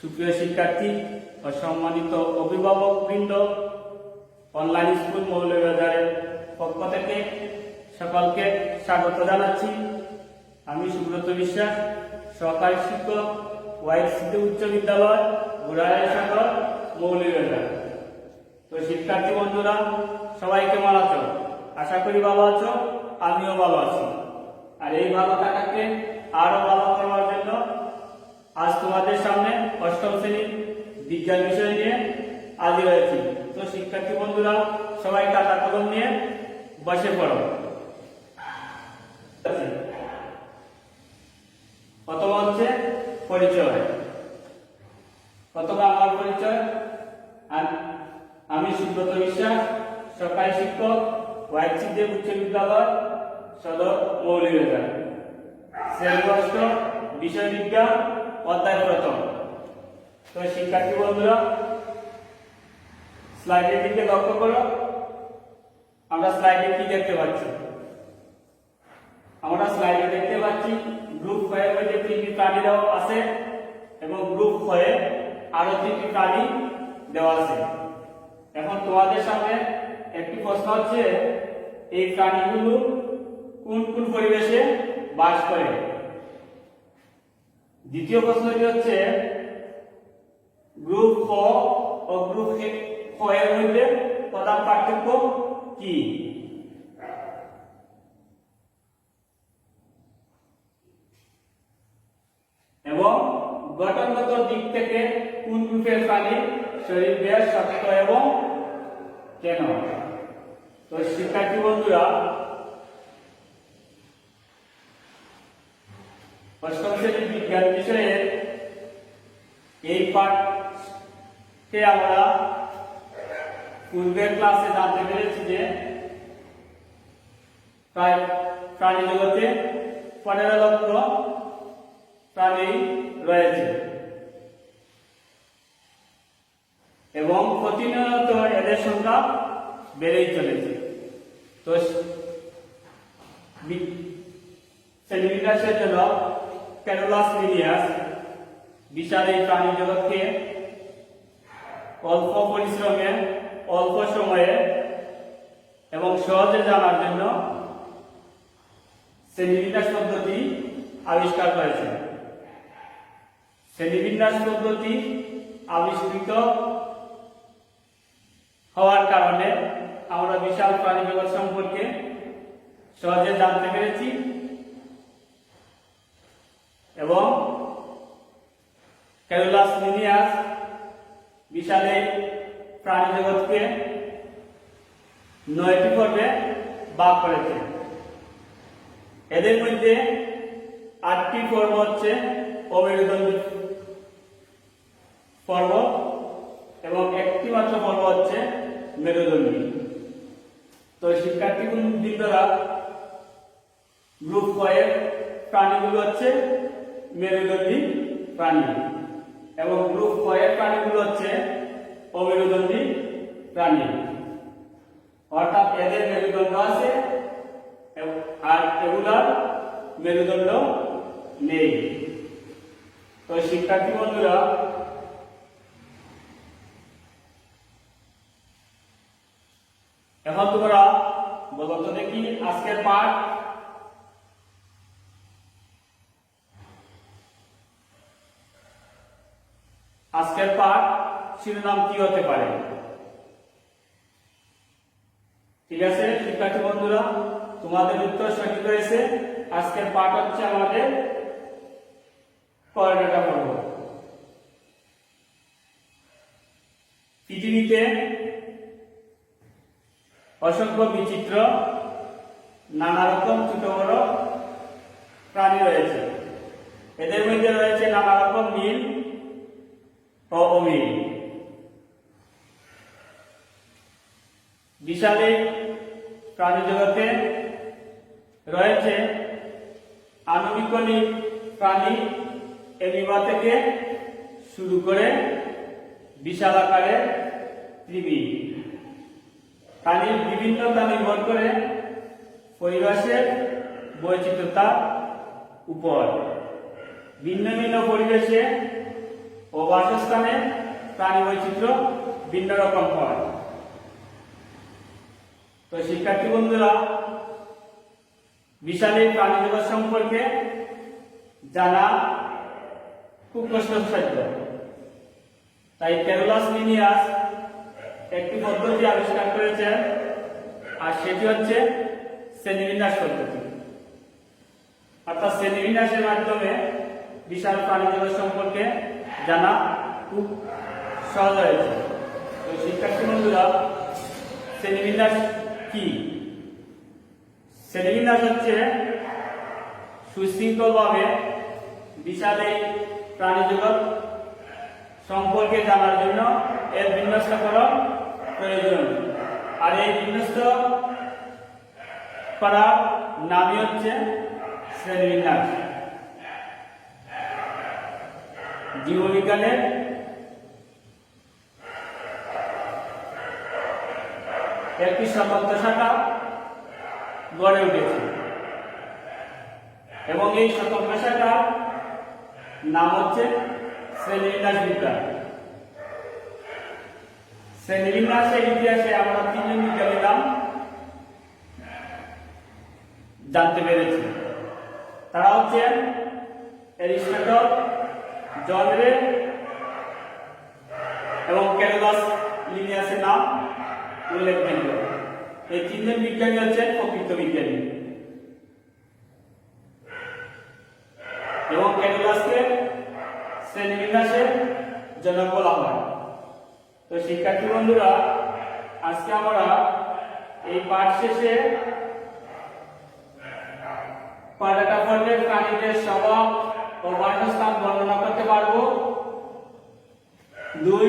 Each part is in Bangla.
সুপ্রিয় শিক্ষার্থী ও সম্মানিত অভিভাবকবৃন্দ, অনলাইন স্কুল মৌলভীবাজারের পক্ষ থেকে সকলকে স্বাগত জানাচ্ছি। আমি সুব্রত বিশ্বাস, সহকারী শিক্ষক, ওয়াইসিটি উচ্চ বিদ্যালয়, ঘোড়াইয়াশাগর, মৌলভীবাজার। তো শিক্ষার্থী বন্ধুরা, সবাই কেমন আছো? আশা করি ভালো আছো, আমিও ভালো আছি। আর এই ভালো থাকাকে আরো ভালো করার জন্য আজ তোমাদের সামনে অষ্টম শ্রেণীর বিজ্ঞান বিষয় নিয়ে হাজির হয়েছি। তো শিক্ষার্থী বন্ধুরা, সবাই খাতা কলম নিয়ে বসে পড়ো। প্রথম হচ্ছে পরিচয়। প্রথমে আমার পরিচয়। আমি সুব্রত বিশ্বাস, সরকারি শিক্ষক, ওয়াইসিটি উচ্চ বিদ্যালয়, সদর, মৌলভীবাজার। শ্রেণী অষ্টম, বিষয় বিজ্ঞান, অধ্যায় প্রথম। তো শিক্ষার্থী বন্ধুরা, স্লাইডের দিকে লক্ষ্য করো। আমরা স্লাইডে কি দেখতে পাচ্ছি? আমরা স্লাইডে দেখতে পাচ্ছি গ্রুপ হয়ে মধ্যে 3টি প্রাণী দেওয়া আছে এবং গ্রুপ হয়ে আরো 3টি প্রাণী দেওয়া আছে। এখন তোমাদের সামনে একটি প্রশ্ন হচ্ছে, এই প্রাণীগুলো কোন কোন পরিবেশে বাস করে? দ্বিতীয় প্রশ্নটি হচ্ছে, গ্রুপ ক ও গ্রুপ খ এর মধ্যে প্রধান পার্থক্য কি? এবং গঠনগত দিক থেকে কোন গ্রুপের প্রাণী শরীর বেশ শক্ত এবং কেন? তো শিক্ষার্থী বন্ধুরা, অষ্টম শ্রেণীর বিজ্ঞান বিষয়ে এই পাঠে আমরা পূর্বের ক্লাসে জানতে পেরেছি যে প্রায় প্রাণী জগতে 15 লক্ষ প্রাণী রয়েছে এবং প্রতিনিয়ত এদের সংখ্যা বেড়েই চলেছে। তো শ্রেণী বিকাশের জন্য ক্যারোলাস লিনিয়াস বিশাল এই প্রাণী জগৎকে অল্প পরিশ্রমে, অল্প সময়ে এবং সহজে জানার জন্য শ্রেণীবিন্যাস পদ্ধতি আবিষ্কার করেছে। শ্রেণীবিন্যাস পদ্ধতি আবিষ্কৃত হওয়ার কারণে আমরা বিশাল প্রাণী জগৎ সম্পর্কে সহজে জানতে পেরেছি এবং ক্যারোলাস লিনিয়াস বিশাল এই প্রাণী জগৎকে 9টি পর্বে ভাগ করেছে। এদের মধ্যে 8টি পর্ব হচ্ছে অমেরুদণ্ডী পর্ব এবং একটি মাত্র পর্ব হচ্ছে মেরুদণ্ডী। তো শিক্ষার্থী বৃন্দরা, গ্রুপ কয়ের প্রাণীগুলো হচ্ছে মেরুদণ্ডী প্রাণী এবং গ্রুপ কয়ের প্রাণীগুলো হচ্ছে অমেরুদণ্ডী প্রাণী। অর্থাৎ এদের মেরুদণ্ড আছে আর এগুলার মেরুদণ্ড নেই। তো শিক্ষার্থী বন্ধুরা, এখন তোমরা বলো তো দেখি আজকের পাঠ শিরোনাম কি হতে পারে? ঠিক আছে শিক্ষার্থী বন্ধুরা, তোমাদের উত্তর সঠিক হয়েছে। আজকের পাঠ হচ্ছে আমাদের করোনাটা পর্ব। পৃথিবীতে অসংখ্য বিচিত্র নানা রকম ছোট বড় প্রাণী রয়েছে। এদের মধ্যে রয়েছে নানা রকম মিল ও অমিল। বিশাল এই প্রাণী জগতে রয়েছে আণবিক প্রাণী অ্যামিবা থেকে শুরু করে বিশাল আকারের কৃমি। প্রাণীর বিভিন্নতা নির্ভর করে পরিবেশের বৈচিত্র্যতার উপর। ভিন্ন ভিন্ন পরিবেশে ও বাসস্থানে প্রাণী বৈচিত্র্য ভিন্ন রকম হয়। তো শিক্ষার্থী বন্ধুরা, বিশাল এই প্রাণী জগৎ সম্পর্কে জানা খুব কষ্টসাধ্য। তাই ক্যারোলাস লিনিয়াস একটি পদ্ধতি আবিষ্কার করেছেন, আর সেটি হচ্ছে শ্রেণীবিন্যাস পদ্ধতি। অর্থাৎ শ্রেণীবিন্যাসের মাধ্যমে বিশাল প্রাণী জগৎ সম্পর্কে জানা খুব সহজ হয়েছে। তো শিক্ষার্থী বন্ধুরা, শ্রেণীবিন্যাস কি? শ্রেণীবিন্যাস হচ্ছে সুশৃঙ্খলভাবে বিশাল এই প্রাণী জগৎ সম্পর্কে জানার জন্য এর বিন্যস্তকরণ প্রয়োজন। আর এই বিন্যস্ত করার নামই হচ্ছে শ্রেণীবিন্যাস। জীববিজ্ঞানের একটি স্বতন্ত্র শাখা গড়ে উঠেছে এবং এই স্বতন্ত্র শাখার নাম হচ্ছে শ্রেণীবিন্যাস বিজ্ঞান। শ্রেণীবিন্যাসের ইতিহাসে আমরা তিনজন বিজ্ঞানীর নাম জানতে পেরেছি। তারা হচ্ছেন অ্যারিস্টটল, জন রে এবং ক্যারোলাস লিনিয়াসের নাম উল্লেখযোগ্য। এই তিনজন বিজ্ঞানী হচ্ছেন প্রকৃত বিজ্ঞানী এবং ক্যারোলাসকে শ্রেণীবিন্যাসের জনক বলা হয়। তো শিক্ষার্থী বন্ধুরা, আজকে আমরা এই পাঠ শেষে কয়টা পর্বের প্রাণীদের স্বভাব ও বাসস্থান বর্ণনা করতে পারবো। 2,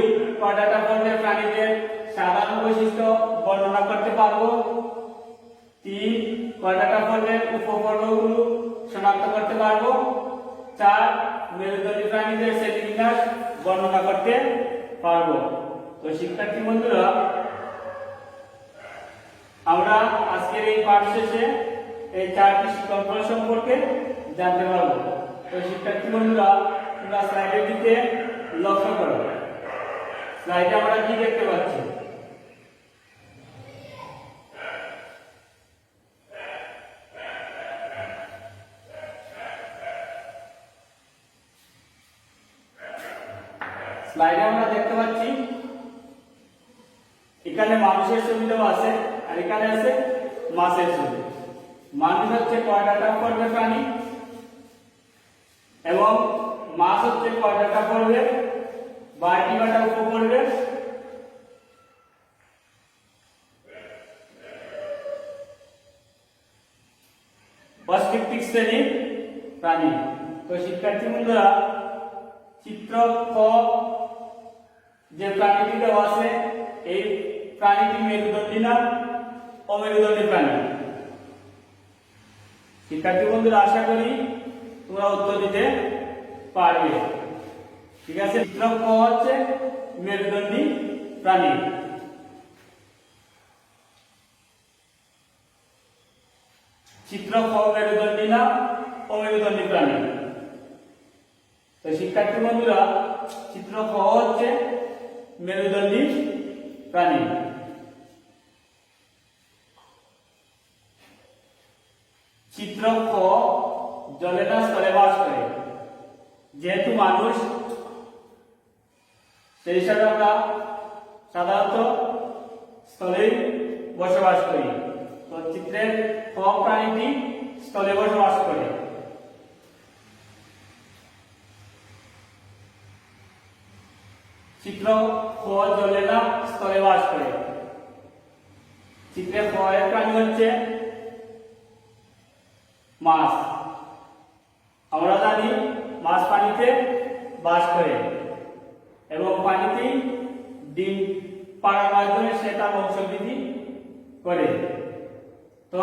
কয়টা পর্বের প্রাণীদের সাধারণ বৈশিষ্ট্য বর্ণনা করতে পারবো। 3, কয়টা পর্বের উপপর্বগুলো শনাক্ত করতে পারবো। 4, মেরুদণ্ডী প্রাণীদের শ্রেণীবিন্যাস বর্ণনা করতে পারবো। তো শিক্ষার্থী বন্ধুরা, আমরা আজকের এই পাঠ শেষে এই 4টি শৃঙ্খল সম্পর্কে জানতে পারবো। তো শিক্ষার্থী বন্ধুরা, তোমরা স্লাইডের দিকে লক্ষ্য করো। স্লাইডে আমরা কি দেখতে পাচ্ছি? স্লাইডে আমরা দেখতে পাচ্ছি এখানে মানুষের ছবি দেওয়া আছে আর এখানে আছে মাছের ছবি। মানুষ হচ্ছে কয়টা পর্বের প্রাণী এবং মাছ হচ্ছে কয়টা পর্বের বা কয়টা উপপর্বের অস্ট্রিকটিক শ্রেণীর প্রাণী। তো শিক্ষার্থী বন্ধুরা, চিত্র ক যে প্রাণীটি দেওয়া আছে, এই প্রাণীটি মেরুদণ্ডী না অমেরুদণ্ডী প্রাণী? শিক্ষার্থী বন্ধুরা, আশা করি তোমরা উত্তর দিতে পারবে। ঠিক আছে, চিত্র ক হচ্ছে মেরুদণ্ডী প্রাণী। চিত্র ক মেরুদণ্ডী না অমেরুদণ্ডী প্রাণী? তো শিক্ষার্থী বন্ধুরা, চিত্র ক হচ্ছে মেরুদণ্ডী প্রাণী। চিত্র ক জলে না স্থলে বাস করে। যেহেতু মানুষ, সেই হিসাবে আমরা সাধারণত স্থলে বসবাস করি। তো চিত্রের ক প্রাণীটি স্থলে বসবাস করে। চিত্র খ জলে না স্থলে বাস করে। চিত্রে খ এর প্রাণী হচ্ছে মাছ। আমরা জানি মাছ পানিতে বাস করে এবং পানিতে ডিম পাড়ার মাধ্যমে সে তার বংশবৃদ্ধি করে। তো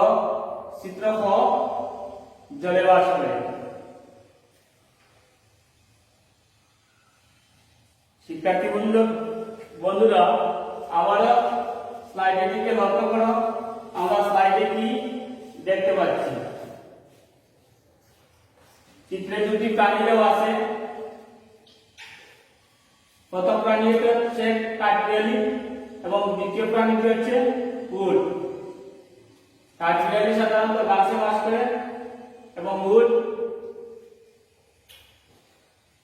চিত্র খ জলে বাস করে। শিক্ষার্থী বন্ধুরা, আবারও স্লাইডের দিকে লক্ষ্য করো। আমরা স্লাইডে কি দেখতে পাচ্ছি? চিত্রে দুটি প্রাণী দেওয়া আছে। প্রথম প্রাণীটি হচ্ছে কাঠবিড়ালি এবং দ্বিতীয় প্রাণীটি হচ্ছে উট। কাঠবিড়ালি সাধারণত গাছে বাস করে এবং উট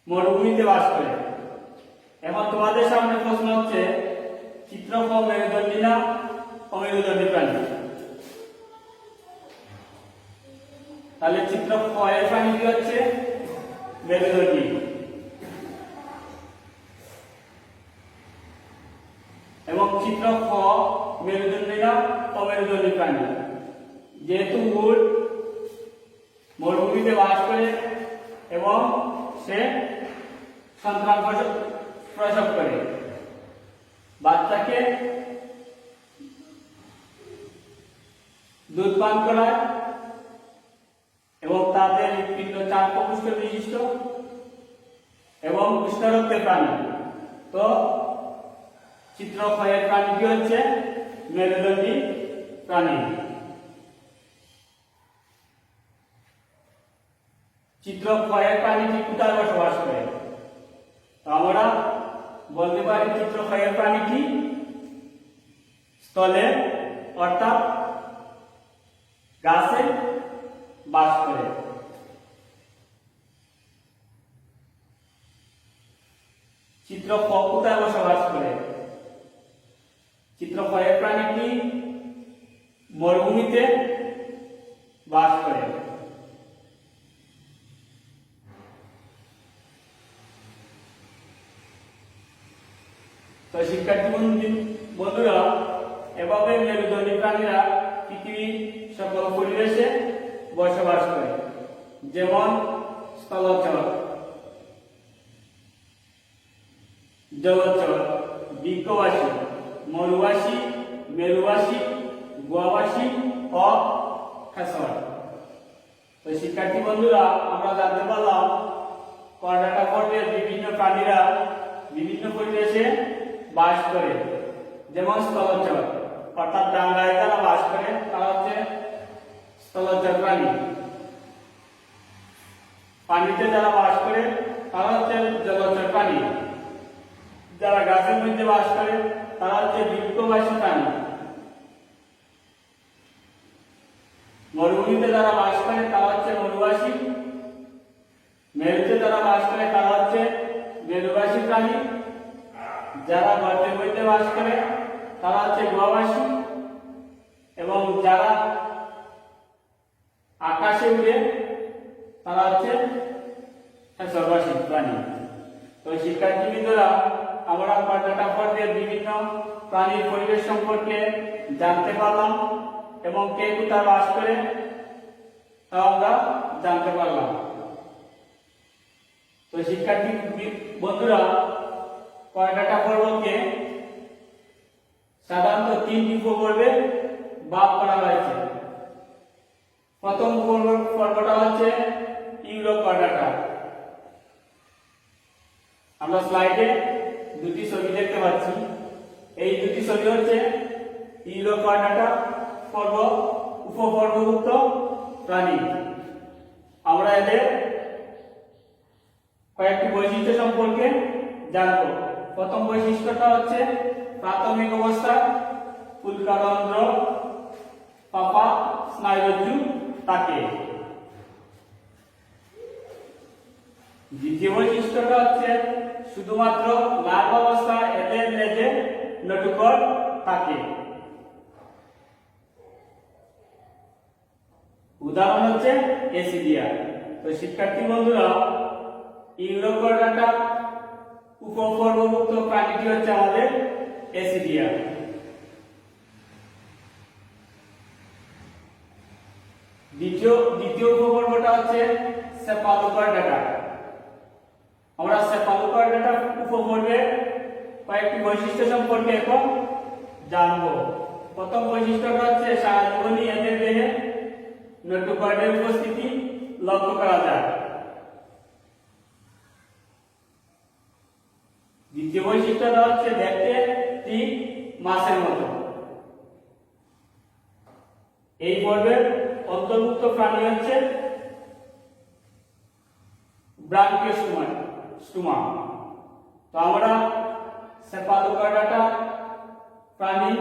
মরুভূমিতে বাস করে। এখন তোমাদের সামনে প্রশ্ন হচ্ছে চিত্রফ মেরুদণ্ডী না অমেরুদণ্ডী প্রাণী। তাহলে চিত্রফ এর প্রাণীটি হচ্ছে মেরুদণ্ডী এবং চিত্রফ মেরুদণ্ডী না অমেরুদণ্ডী প্রাণী। যেহেতু উট মরুভূমিতে বাস করে এবং সে সন্তান প্রসব করে, বাচ্চাকে দুধ পান করায় এবং তাদের হৃৎপিণ্ড 4 প্রকোষ্ঠ বিশিষ্ট এবং উষ্ণরক্তের প্রাণী। তো চিত্রক্ষয়ের প্রাণীটি হচ্ছে মেরুদণ্ডী প্রাণী। চিত্রক্ষয়ের প্রাণীটি কোথায় বসবাস করে? আমরা বলতে পারি চিত্রক্ষয়ের প্রাণীটি স্থলে অর্থাৎ গাছে বাস করে। চিত্রক্ষ কোথায় বসবাস করে? চিত্রক্ষয়ের প্রাণীটি মরুভূমিতে বাস করে। তো শিক্ষার্থী বন্ধুরা, এভাবে মেরুদণ্ডী প্রাণীরা পৃথিবীর সকল পরিবেশে বসবাস করে, যেমন স্থলচর, জলচর, বৃক্ষবাসী, মরুবাসী, মেরুবাসী, গুহাবাসী ও খাসর। তো শিক্ষার্থী বন্ধুরা, আমরা জানতে পারলাম করডাটা পর্বের বিভিন্ন প্রাণীরা বিভিন্ন পরিবেশে বাস করে, যেমন স্থলচর অর্থাৎ ডাঙায় যারা বাস করে তারা হচ্ছে স্থলচর প্রাণী। পানিতে যারা বাস করে তারা হচ্ছে জলচর প্রাণী। যারা গাছের মধ্যে বাস করে তারা হচ্ছে বৃক্ষবাসী প্রাণী। মরুভূমিতে যারা বাস করে তারা হচ্ছে মরুবাসী। মেরুতে যারা বাস করে তারা হচ্ছে মেরুবাসী প্রাণী। যারা গর্তের মধ্যে বাস করে তারা হচ্ছে গুহাবাসী এবং যারা আকাশে উড়ে তারা হচ্ছে খাসরবাসী প্রাণী। তো শিক্ষার্থীবৃন্দরা, আমরা করডাটা পর্বের বিভিন্ন প্রাণীর পরিবেশ সম্পর্কে জানতে পারলাম এবং কে কোথায় বাস করে তা আমরা জানতে পারলাম। তো শিক্ষার্থী বন্ধুরা, করডাটা পর্বকে সাধারণত 3টি উপপর্বে ভাগ করা হয়েছে। প্রথম পর্বটা হচ্ছে ইউরোকর্ডাটা। আমরা স্লাইডে দুটি ছবি দেখতে পাচ্ছি। এই দুটি ছবি হচ্ছে ইউরোকর্ডাটা পর্ব উপপর্বভুক্ত প্রাণী। আমরা এদের কয়েকটি বৈশিষ্ট্য সম্পর্কে জানব। প্রথম বৈশিষ্ট্যটা হচ্ছে প্রাথমিক অবস্থা উল্কারন্ধ্র, পাপা, স্নায়ুরজ্জু থাকে। দ্বিতীয় বৈশিষ্ট্যটা হচ্ছে শুধুমাত্র লার্ভ অবস্থা এদের লেজে নটুকর থাকে। উদাহরণ হচ্ছে এসিডিয়া। তো শিক্ষার্থী বন্ধুরা, ইউরোকর্ডাটা উপপর্বভুক্ত প্রাণীটি হচ্ছে আমাদের এসিডিয়া। দ্বিতীয় উপপর্বটা হচ্ছে সেফালোকর্ডাটা। আমরা সেফালোকর্ডাটা উপপর্বে কয়েকটি বৈশিষ্ট্য সম্পর্কে এখন জানবো। প্রথম বৈশিষ্ট্যটা হচ্ছে সারা জীবনই এদের দেহে নটুকর্ডের উপস্থিতি লক্ষ্য করা যায়। দ্বিতীয় বৈশিষ্ট্যটা হচ্ছে দেখতে ঠিক মাছের মতো। এই পর্বের অন্তর্ভুক্ত প্রাণী হচ্ছে ব্রাঙ্কিওস্টোমা। তো আমরা সেফালোপয়ডাটা প্রাণী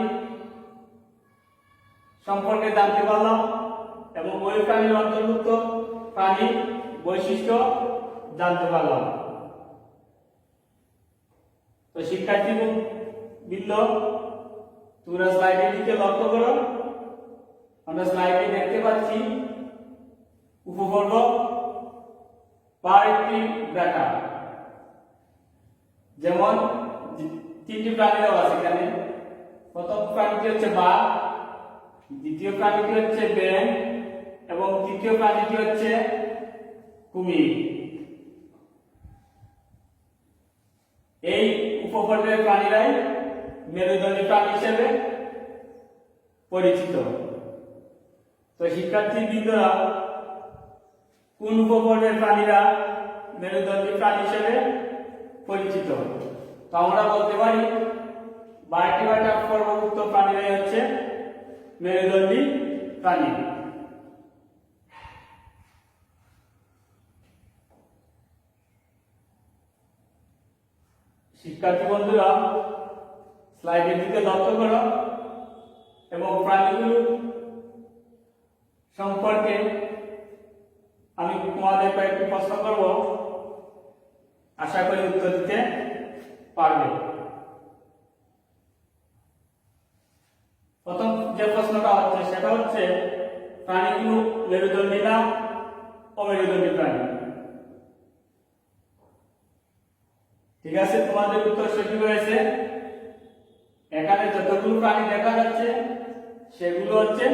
সম্পর্কে জানতে পারলাম এবং ওই প্রাণীর অন্তর্ভুক্ত প্রাণীর বৈশিষ্ট্য জানতে পারলাম। তো শিক্ষার্থী বৃন্দ, তোমরা স্লাইডের দিকে লক্ষ্য করো। আমরা স্লাইডে দেখতে পাচ্ছি উপবর্গ বা একটি ডাটা, যেমন তিনটি প্রাণী দেওয়া আছে এখানে। প্রথম প্রাণীটি হচ্ছে বাঘ, দ্বিতীয় প্রাণীটি হচ্ছে ব্যাঙ এবং তৃতীয় প্রাণীটি হচ্ছে কুমির। এই উপবর্গের প্রাণীরাই মেরুদণ্ডী প্রাণী হিসেবে পরিচিত। তো শিক্ষার্থী বৃন্দরা, কোন উপবর্গের প্রাণীরা মেরুদণ্ডী প্রাণী হিসেবে পরিচিত? তো আমরা বলতে পারি ভার্টিব্রেটা পর্বভুক্ত প্রাণীরাই হচ্ছে মেরুদণ্ডী প্রাণী। শিক্ষার্থী বন্ধুরা, স্লাইডের দিকে লক্ষ্য করো এবং প্রাণীগুলো সম্পর্কে আমি তোমাদের কয়েকটি প্রশ্ন করব, আশা করি উত্তর দিতে পারবে। প্রথম যে প্রশ্নটা হচ্ছে সেটা হচ্ছে প্রাণীগুলো মেরুদণ্ডী না অমেরুদণ্ডী প্রাণী? ঠিক আছে, তোমাদের উত্তর সঠিক হয়েছে। এখানে যতগুলো প্রাণী দেখা যাচ্ছে সেগুলো হচ্ছে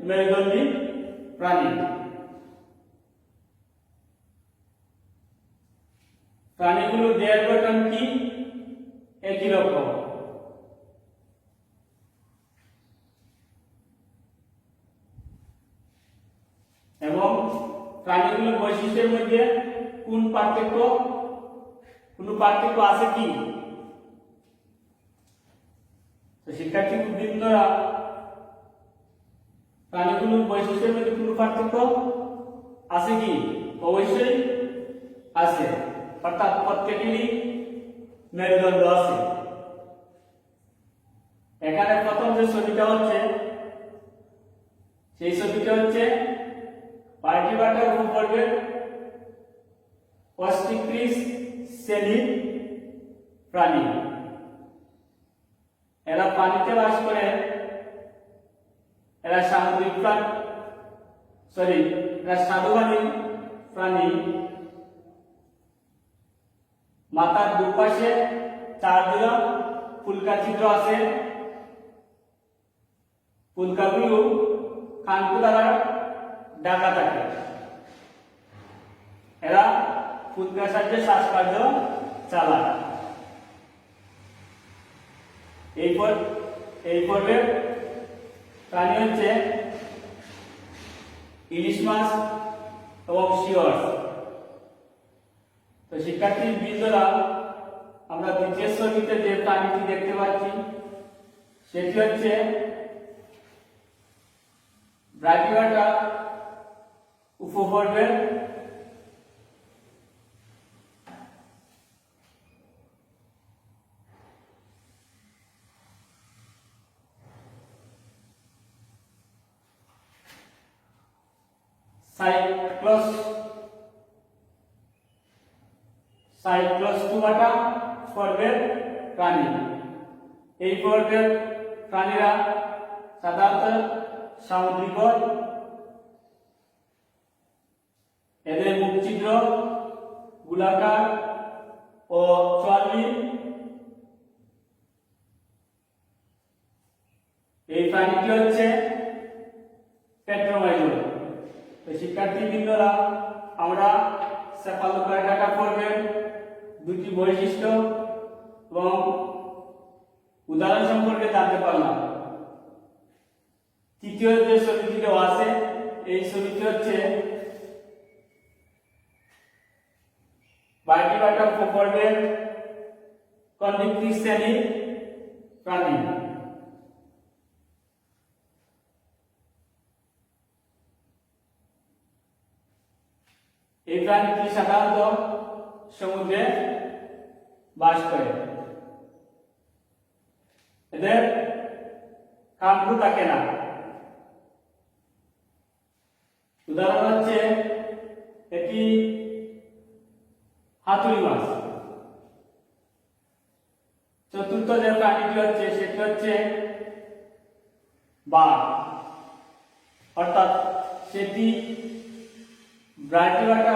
মেরুদণ্ডী প্রাণী। প্রাণীগুলোর দেহের গঠন কি? একই রকম। এবং প্রাণীগুলোর বৈশিষ্ট্যের মধ্যে কোন পার্থক্য আছে কি? তো শিক্ষার্থী বৃন্দরা, প্রাণীগুলোর বৈশিষ্ট্যের মধ্যে কোন পার্থক্য আছে কি? অবশ্যই আছে, অর্থাৎ প্রত্যেকেরই মেরুদণ্ড আছে। এখানে প্রথম যে ছবিটা হচ্ছে সেই ছবিটা হচ্ছে ভার্টিব্রেটা উপবর্গের অস্টিক্রিস শ্রেণীর প্রাণী। এরা পানিতে বাস করে। এরা সামুদ্রিক স্বাদুপানির প্রাণী। মাথার দুপাশে 4 জোড়া ফুলকা ছিদ্র আছে। ফুলকাগুলো খানকু দ্বারা ঢাকা থাকে। এরা ফুলকার সাহায্যে শ্বাসকার্য চালায়। এই পর্বের প্রাণী হচ্ছে ইলিশ মাছ এবং শিয়র। তো শিক্ষার্থী বৃন্দরা, আমরা দ্বিতীয় ছবিতে যে প্রাণীটি দেখতে পাচ্ছি সেটি হচ্ছে ভার্টিব্রেটা উপবর্গের সাইক্লোস্টোমাটা পর্বের প্রাণী। এই পর্বের প্রাণীরা সাধারণত সামুদ্রিক হয়। এদের মুখ ছিদ্র গোলাকার ও চর্বি। এই প্রাণীটি হচ্ছে পেট্রোমাইজোর। তো শিক্ষার্থী বৃন্দরা, আমরা সেফালোপয়ডা পর্বের দুটি বৈশিষ্ট্য এবং উদাহরণ সম্পর্কে জানতে পারলাম। তৃতীয় যে ছবিটি দেওয়া আছে এই ছবিটি হচ্ছে ভার্টিব্রেটা উপপর্বের কন্ডিক্টিভ শ্রেণীর প্রাণী। এই প্রাণীটি সাধারণত সমুদ্রে বাস করে। এদের কানকু থাকে না। উদাহরণ হচ্ছে এটি হাতুড়ি মাছ। চতুর্থ যে প্রাণীটি হচ্ছে সেটি হচ্ছে বাঘ, অর্থাৎ সেটি ব্রাইটিওয়াটা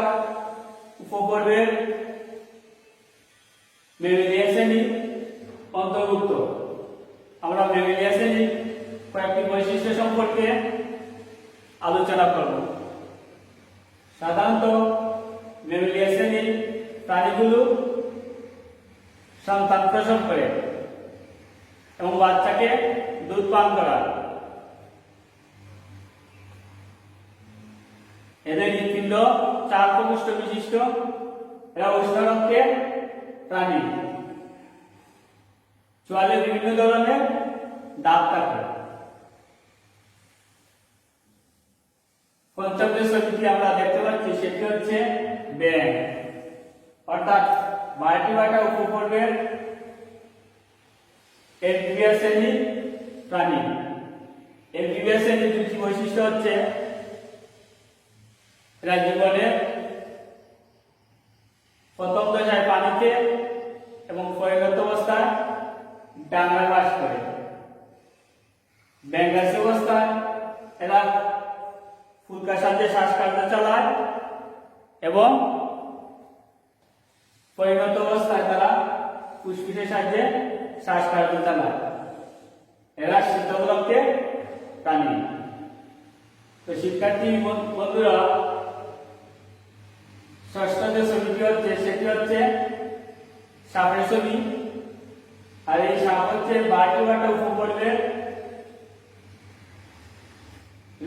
উপপর্বের ম্যামেলিয়া শ্রেণীর অন্তর্ভুক্ত। আমরা ম্যামেলিয়া শ্রেণীর কয়েকটি বৈশিষ্ট্য সম্পর্কে আলোচনা করব। সাধারণত ম্যামেলিয়া শ্রেণীর প্রাণীগুলো সন্তান প্রসব করে এবং বাচ্চাকে দুধ পান করায়। এদের হৃৎপিণ্ড 4 প্রকোষ্ঠ বিশিষ্ট। এরা উষ্ণরক্তের প্রাণী। চোয়ালে বিভিন্ন ধরনের দাঁত থাকে। পঞ্চম যে ছবিটি আমরা দেখতে পাচ্ছি সেটি হচ্ছে ব্যাঙ, অর্থাৎ ভার্টিব্রাটা উপপর্বের অ্যাম্ফিবিয়াস শ্রেণীর প্রাণী। অ্যাম্ফিবিয়াস শ্রেণীর দুটি বৈশিষ্ট্য হচ্ছে এরা জীবনের প্রথম দশায় পানিতে এবং পরিণত অবস্থায় ডাঙায় বাস করে। ব্যাঙাসী অবস্থায় এরা ফুলকার সাহায্যে শ্বাসকার্য চালায় এবং পরিণত অবস্থায় তারা ফুসফুসের সাহায্যে শ্বাসকার্য চালায়। এরা শীতল রক্তের প্রাণী। তো শিক্ষার্থী বন্ধুরা, ষষ্ঠ যে ছবিটি হচ্ছে সেটি হচ্ছে সাপের ছবি। আর এই সাপ হচ্ছে ভার্টিব্রাটা উপপর্বের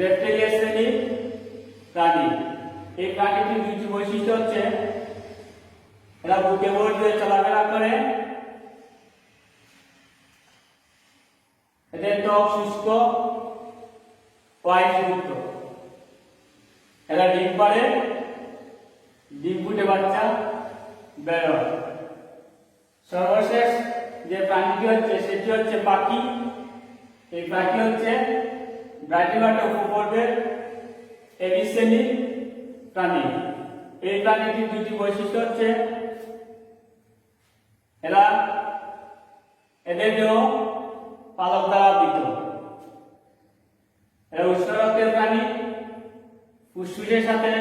রেপ্টিলিয়া শ্রেণীর প্রাণী। এই প্রাণীটির দুটি বৈশিষ্ট্য হচ্ছে এরা বুকে ভর দিয়ে চলাফেরা করে। এদের ত্বক শুষ্ক ওয়াইযুক্ত। এরা ডিম পাড়ে, ডিম ফুটে বাচ্চা বেরোয়। সর্বশেষ যে প্রাণীটি হচ্ছে সেটি হচ্ছে পাখি। এই পাখি হচ্ছে ভার্টিব্রাটা উপপর্বের এবিস শ্রেণীর প্রাণী। এই প্রাণীটির দুটি বৈশিষ্ট্য হচ্ছে এদের দেহ পালক দ্বারা আবৃত। এরা উষ্ণ রক্তের প্রাণী। ফুসফুসের সাথে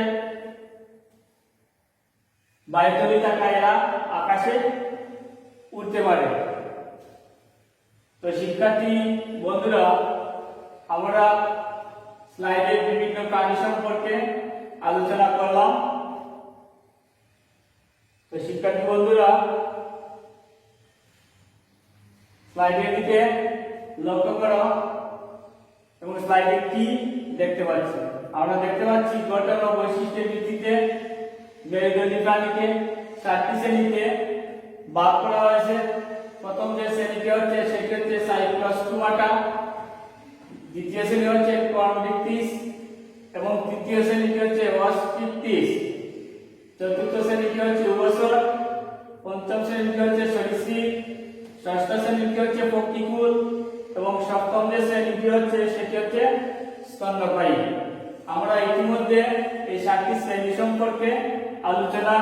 বায়ুতলি থাকায় এরা আকাশে উড়তে পারে। তো শিক্ষার্থী বন্ধুরা, আমরা স্লাইডের বিভিন্ন প্রাণী সম্পর্কে আলোচনা করলাম। তো শিক্ষার্থী বন্ধুরা, স্লাইডের দিকে লক্ষ্য করো এবং স্লাইডে কি দেখতে পাচ্ছি। আমরা দেখতে পাচ্ছি গঠন ও বৈশিষ্ট্যের ভিত্তিতে মেরুদণ্ডী প্রাণীকে 4টি শ্রেণীতে ভাগ করা হয়েছে। প্রথম যে শ্রেণীটি হচ্ছে সেটি হচ্ছে সাইক্লোস্টোমাটা, দ্বিতীয় শ্রেণী হচ্ছে কনভিক্টিস এবং তৃতীয় শ্রেণীটি হচ্ছে অস্টিকটিস। চতুর্থ শ্রেণীটি হচ্ছে উভচর, পঞ্চম শ্রেণীটি হচ্ছে সরীসৃপ, ষষ্ঠ শ্রেণীটি হচ্ছে পক্ষীকুল এবং সপ্তম যে শ্রেণীটি হচ্ছে সেটি হচ্ছে স্তন্যপায়ী। আমরা ইতিমধ্যে এই 7টি শ্রেণী সম্পর্কে আলোচনা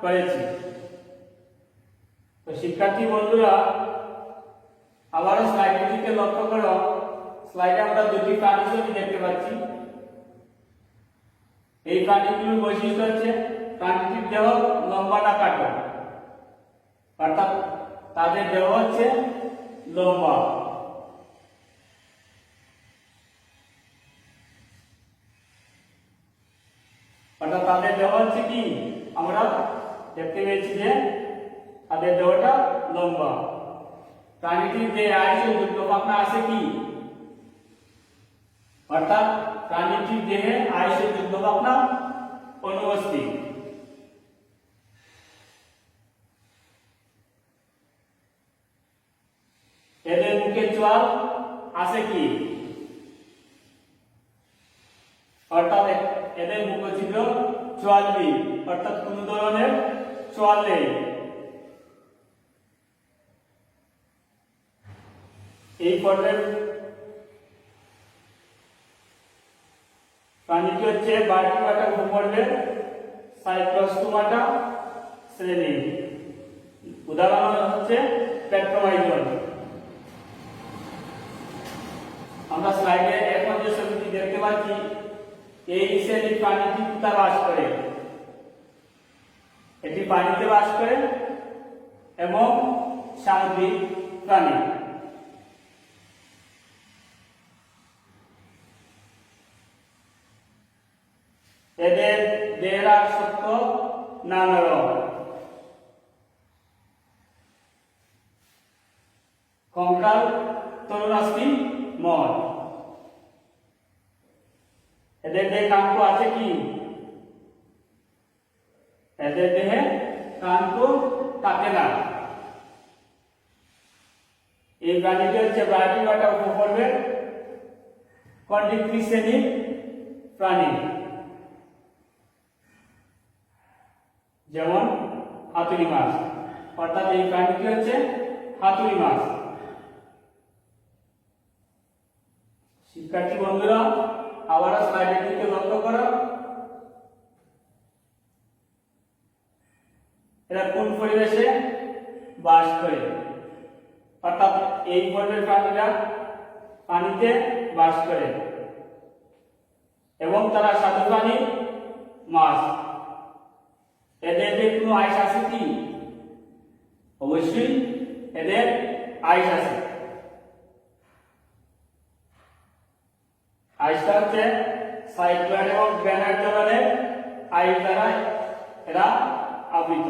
করেছি। তো শিক্ষার্থী বন্ধুরা, আবারও স্লাইডের দিকে লক্ষ্য করো। স্লাইডে আমরা দুটি প্রাণী ছবি দেখতে পাচ্ছি। এই প্রাণীগুলোর বৈশিষ্ট্য হচ্ছে প্রাণীটির দেহ লম্বা না কাটা, অর্থাৎ তাদের দেহ হচ্ছে লম্বা। অর্থাৎ তাদের দেহ হচ্ছে কি, আমরা দেখতে পেয়েছি যে তাদের দেহটা লম্বা। প্রাণীটির যে আয়ুষ যুগ্মপাখনা আছে কি, অর্থাৎ প্রাণীটির দেহে আয়ুষ যুগ্মপাখনা অনুপস্থিত। এদের মুখে চোয়াল আছে কি, অর্থাৎ এদের মুখছিদ্র চোয়ালবিহীন, অর্থাৎ কোন ধরনের চোয়াল নেই। এই পর্বের প্রাণীটি হচ্ছে ভার্টিব্রাটা উপপর্বের সাইক্লোস্টোমাটা শ্রেণী। উদাহরণ হচ্ছে পেট্রোমাইজন। আমরা স্লাইডে এখন যে ছবিটি দেখতে পাচ্ছি, এই শ্রেণীর প্রাণীটি কোথায় বাস করে? এটি পানিতে বাস করে এবং সামুদ্রিক প্রাণী। এদের দেহের শক্ত না নরম, কঙ্কাল তরুণাস্থি মঠ। এদের দেহে কানকো আছে কি? এদের দেহে কানকো থাকে না। এই প্রাণীটি হচ্ছে ভার্টিব্রাটা উপপর্বের কন্ডিক্টরি শ্রেণীর প্রাণী, যেমন হাতুড়ি মাছ। অর্থাৎ এই প্রাণীটি হচ্ছে হাতুড়ি মাছ। শিক্ষার্থী বন্ধুরা, আবার স্লাইডের দিকে লক্ষ্য করো। এরা কোন পরিবেশে বাস করে? অর্থাৎ এই পর্বের প্রাণীরা পানিতে বাস করে এবং তারা স্বাদু প্রাণী মাছ। এদের কোনো আইস আছে কি? অবশ্যই এদের আইস আছে। আইসটা হচ্ছে সাইক্লোয়েড এবং গ্রানাইট ধরনের আইস দ্বারা এরা আবৃত।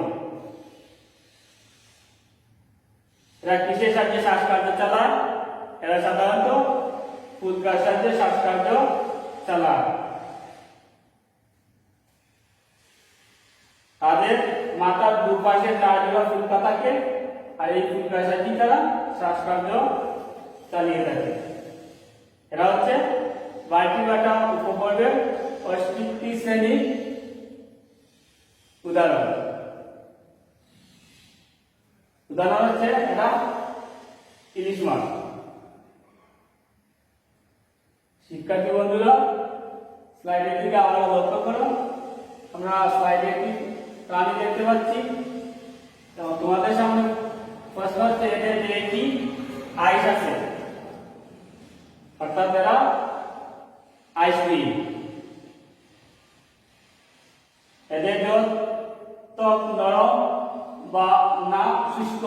এরা কিসের সাহায্যে শ্বাসকার্য চালায়? এরা সাধারণত ফুৎকার সাহায্যে শ্বাসকার্য চালায়। তাদের মাথার দুপাশে চারজোড়া ফুৎকা থাকে, আর এই ফুৎকার সাহায্যে তারা শ্বাসকার্য চালিয়ে থাকে। এরা হচ্ছে ভার্টিব্রাটা উপপর্বের অষ্ট্রিক্টি শ্রেণীর উদাহরণ। উদাহরণ হচ্ছে এরা ইলিশ মাছ। শিক্ষার্থী বন্ধুরা, স্লাইডের দিকে আবার লক্ষ্য করো। আমরা স্লাইডে একটি প্রাণী দেখতে পাচ্ছি। তোমাদের সামনে প্রশ্ন হচ্ছে, এদের যে একটি আইস আছে, অর্থাৎ এরা আইসক্রিম। এদের ত্বক নরম বা না শুষ্ক?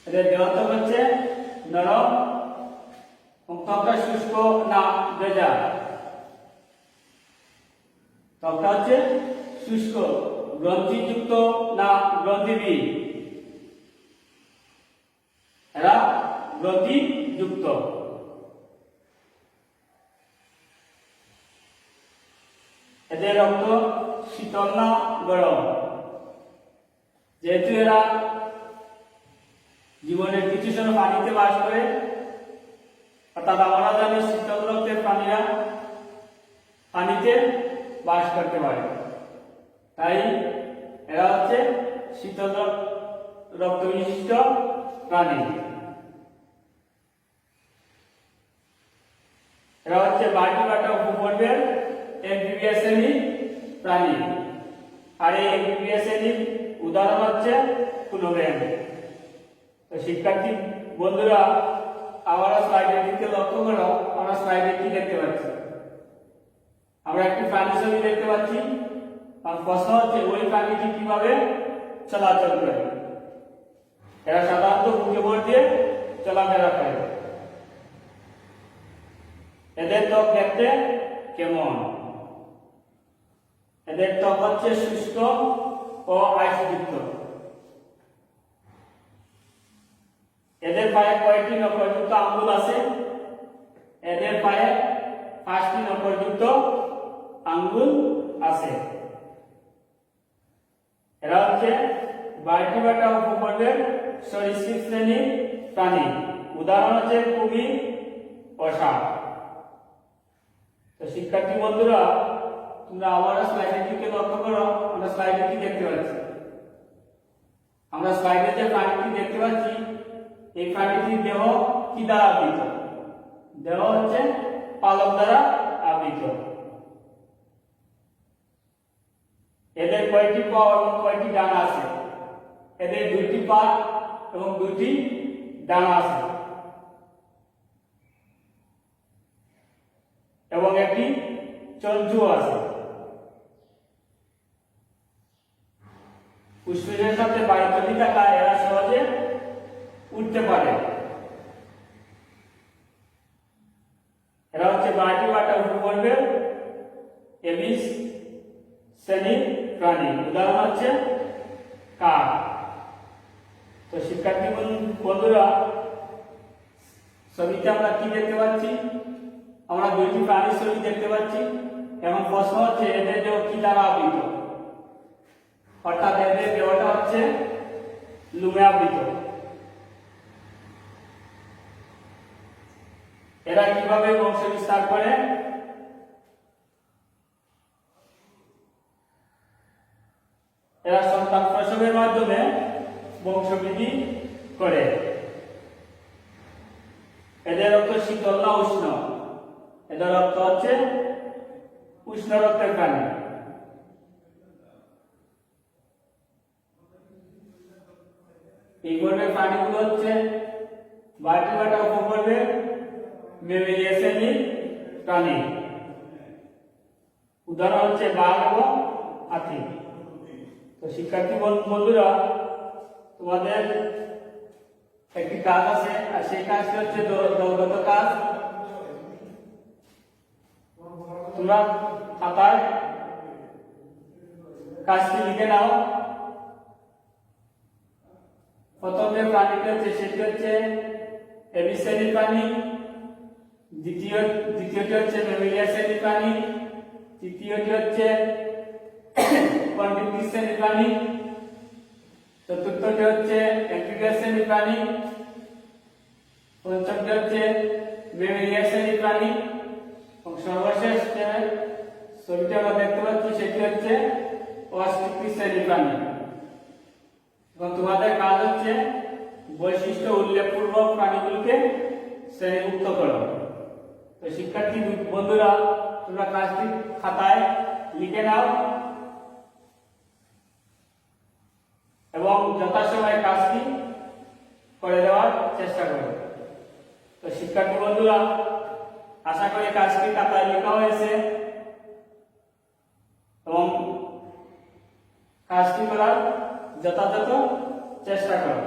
এদের দেহত্বক হচ্ছে নরম, ত্বকটা শুষ্ক না ভেজা? ত্বকটা হচ্ছে শুষ্ক। গ্রন্থিযুক্ত না গ্রন্থিবিহীন? এরা গ্রন্থিযুক্ত। এদের রক্ত শীতল না গরম? যেহেতু এরা জীবনের কিছু সময় পানিতে বাস করে, অর্থাৎ আমরা জানি শীতল রক্তের প্রাণীরা পানিতে বাস করতে পারে, তাই এরা হচ্ছে শীতল রক্ত বিশিষ্ট প্রাণী। এরা হচ্ছে ভার্টিব্রাটা উপপর্বের অ্যাম্ফিবিয়াস শ্রেণীর প্রাণী। আর এই অ্যাম্ফিবিয়াস শ্রেণীর উদাহরণ হচ্ছে কোলোব্রেন। তো শিক্ষার্থী বন্ধুরা, আবার স্লাইডের দিকে লক্ষ্য করো। আমরা স্লাইডে কি দেখতে পাচ্ছি? আমরা একটি প্রাণী ছবি দেখতে পাচ্ছি। আর প্রশ্ন হচ্ছে, ওই প্রাণীটি কিভাবে চলাচল করে? এরা সাধারণত বুকে ভর দিয়ে চলাফেরা করে। এদের ত্বক দেখতে কেমন? এদের ত্বক হচ্ছে শুষ্ক ও আইসযুক্ত। এদের পায়ে কয়েকটি নখযুক্ত আঙ্গুল আছে? এদের পায়ে 5টি নখযুক্ত আঙ্গুল আছে। এরা হচ্ছে ভার্টিব্রাটা উপপর্বের সরীসৃপ শ্রেণীর প্রাণী। উদাহরণ হচ্ছে কুমির ও সাপ। তো শিক্ষার্থী বন্ধুরা, তোমরা আবার স্লাইডের দিকে লক্ষ্য করো। আমরা স্লাইডে কি দেখতে পাচ্ছি? আমরা স্লাইডে যে প্রাণীটি দেখতে পাচ্ছি এই প্রাণীটির দেহ কি দ্বারা আবৃত? দেহ হচ্ছে পালক দ্বারা আবৃত। এদের কয়টি পা এবং কয়টি ডানা আছে? এদের দুইটি পা এবং দুইটি ডানা আছে এবং একটি চঞ্চু আছে। ফুসফুসের সাথে বায়ুতলি থাকায় এরা সহজে উঠতে পারে। এরা হচ্ছে ভার্টিব্রাটা উপবর্গের এবিস শ্রেণীর প্রাণী। উদাহরণ হচ্ছে কাক। তো শিক্ষার্থী বন্ধুরা, ছবিতে আমরা কি দেখতে পাচ্ছি? আমরা দুইটি প্রাণীর ছবি দেখতে পাচ্ছি। এখন প্রশ্ন হচ্ছে এদের দেহ কি দ্বারা আবৃত? অর্থাৎ এদের দেহটা হচ্ছে লোমে আবৃত। এরা কিভাবে বংশ বিস্তার করে? এরা সন্তান প্রসবের মাধ্যমে বংশবৃদ্ধি করে। এদের রক্ত শীতল না উষ্ণ? এদের রক্ত হচ্ছে উষ্ণ রক্তের প্রাণী। এই বর্গের প্রাণীগুলো হচ্ছে ভার্টিব্রাটা উপবর্গের ম্যামেলিয়া শ্রেণীর প্রাণী। উদাহরণ হচ্ছে বাঘ এবং হাতি। তো শিক্ষার্থী বন্ধুরা, তোমাদের একটি কাজ আছে, আর সেই কাজটি হচ্ছে দলগত কাজ। তোমরা খাতায় কাজটি লিখে নাও। প্রথম যে প্রাণীটি হচ্ছে সেটি হচ্ছে এবিস শ্রেণীর প্রাণী, দ্বিতীয়টি হচ্ছে ম্যামেলিয়া শ্রেণীর প্রাণী, তৃতীয়টি হচ্ছে কন্টিনিউয়াস শ্রেণীর প্রাণী, চতুর্থটি হচ্ছে অ্যাক্টিভিয়াস শ্রেণীর প্রাণী, পঞ্চমটি হচ্ছে ম্যামেলিয়া শ্রেণীর প্রাণী এবং সর্বশেষ যে ছবিটি আমরা দেখতে পাচ্ছি সেটি হচ্ছে অস্টিক শ্রেণীর প্রাণী। এবং তোমাদের কাজ হচ্ছে বৈশিষ্ট্য উল্লেখপূর্বক প্রাণীগুলোকে শ্রেণীভুক্ত করো। তো শিক্ষার্থী বন্ধুরা, তোমরা কাজটি খাতায় লিখে নাও এবং যথাসময়ে কাজটি করে দেওয়ার চেষ্টা করো। তো শিক্ষার্থী বন্ধুরা, আশা করি কাজটি খাতায় লেখা হয়েছে এবং কাজটি করার যথাযথ চেষ্টা করো।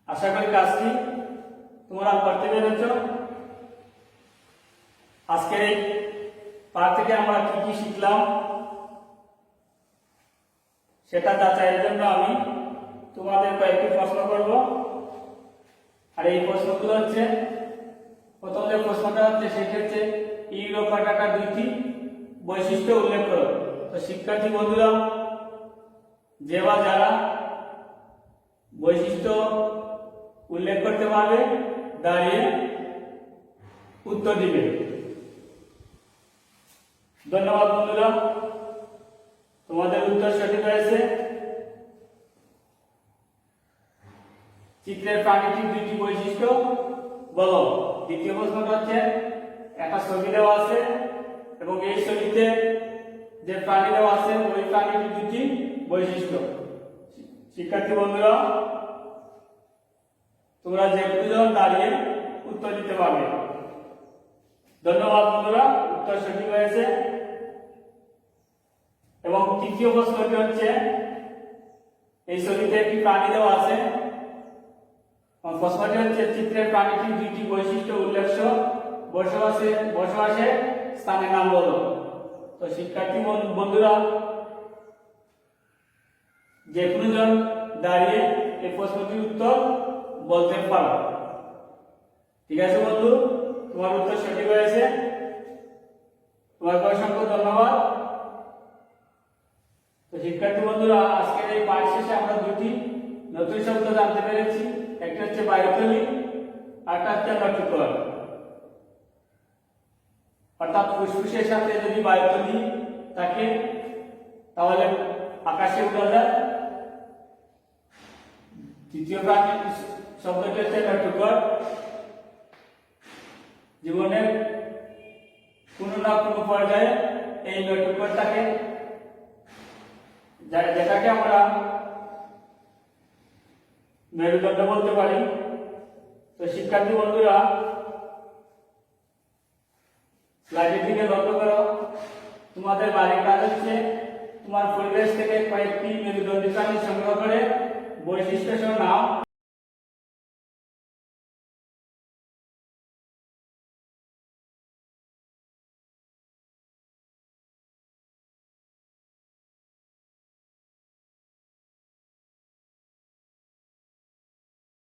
আশা করি কাজটি তোমরা করতে পেরেছ। আজকের এই পাঠ থেকে আমরা কি কি শিখলাম সেটা যাচাইয়ের জন্য আমি তোমাদের কয়েকটি প্রশ্ন করব। আর এই প্রশ্নগুলো হচ্ছে, প্রথম যে প্রশ্নটা হচ্ছে সেটি হচ্ছে ইউরোপাটাকার দুইটি বৈশিষ্ট্য উল্লেখ করো। তো শিক্ষার্থী বন্ধুরা, যে বা যারা বৈশিষ্ট্য উল্লেখ করতে পারবে দাঁড়িয়ে উত্তর দিবে। ধন্যবাদ বন্ধুরা, তোমাদের উত্তর সঠিক হয়েছে। চিত্রের প্রাণীটির দুইটি বৈশিষ্ট্য বলো। দ্বিতীয় প্রশ্নটা হচ্ছে, একটা ছবি দেওয়া আছে এবং এই ছবিতে যে প্রাণী দেওয়া আছে ওই প্রাণীটির দুটি বৈশিষ্ট্য। শিক্ষার্থী বন্ধুরা, তোমরা যে দুজন দাঁড়িয়ে উত্তর দিতে পারবে। ধন্যবাদ বন্ধুরা, উত্তর সঠিক হয়েছে। এবং তৃতীয় প্রশ্নটি হচ্ছে, এই ছবিতে একটি প্রাণী দেওয়া আছে। প্রশ্নটি হচ্ছে, চিত্রের প্রাণীটির দুইটি বৈশিষ্ট্য উল্লেখ্য বসবাসের স্থানের নাম বলো। তো শিক্ষার্থী বন্ধুরা, যে কোনো জন দাঁড়িয়ে এই প্রশ্নটির উত্তর বলতে পারো। ঠিক আছে বন্ধু, তোমার উত্তর সঠিক হয়েছে। তোমাকে অসংখ্য ধন্যবাদ। তো শিক্ষার্থী বন্ধুরা, আজকের এই পাঠ শেষে আমরা দুটি নতুন শব্দ জানতে পেরেছি। একটা হচ্ছে বায়ুতলি, আরেকটা হচ্ছে নটিকল। অর্থাৎ ফুসফুসের সাথে যদি বায়ু তৈরি থাকে তাহলে আকাশে উড়া যায়। তৃতীয় প্রাণী শব্দটি হচ্ছে নটুকর। জীবনের কোনো না কোনো পর্যায়ে এই নটুকর থাকে, যেটাকে আমরা মেরুদণ্ড বলতে পারি। তো শিক্ষার্থী বন্ধুরা, স্লাইডের দিকে লক্ষ্য করো। তোমাদের বাড়ির কাজ হচ্ছে তোমার পরিবেশ থেকে কয়েকটি মেরুদণ্ডী প্রাণী সংগ্রহ করে বৈশিষ্ট্য সহ নাম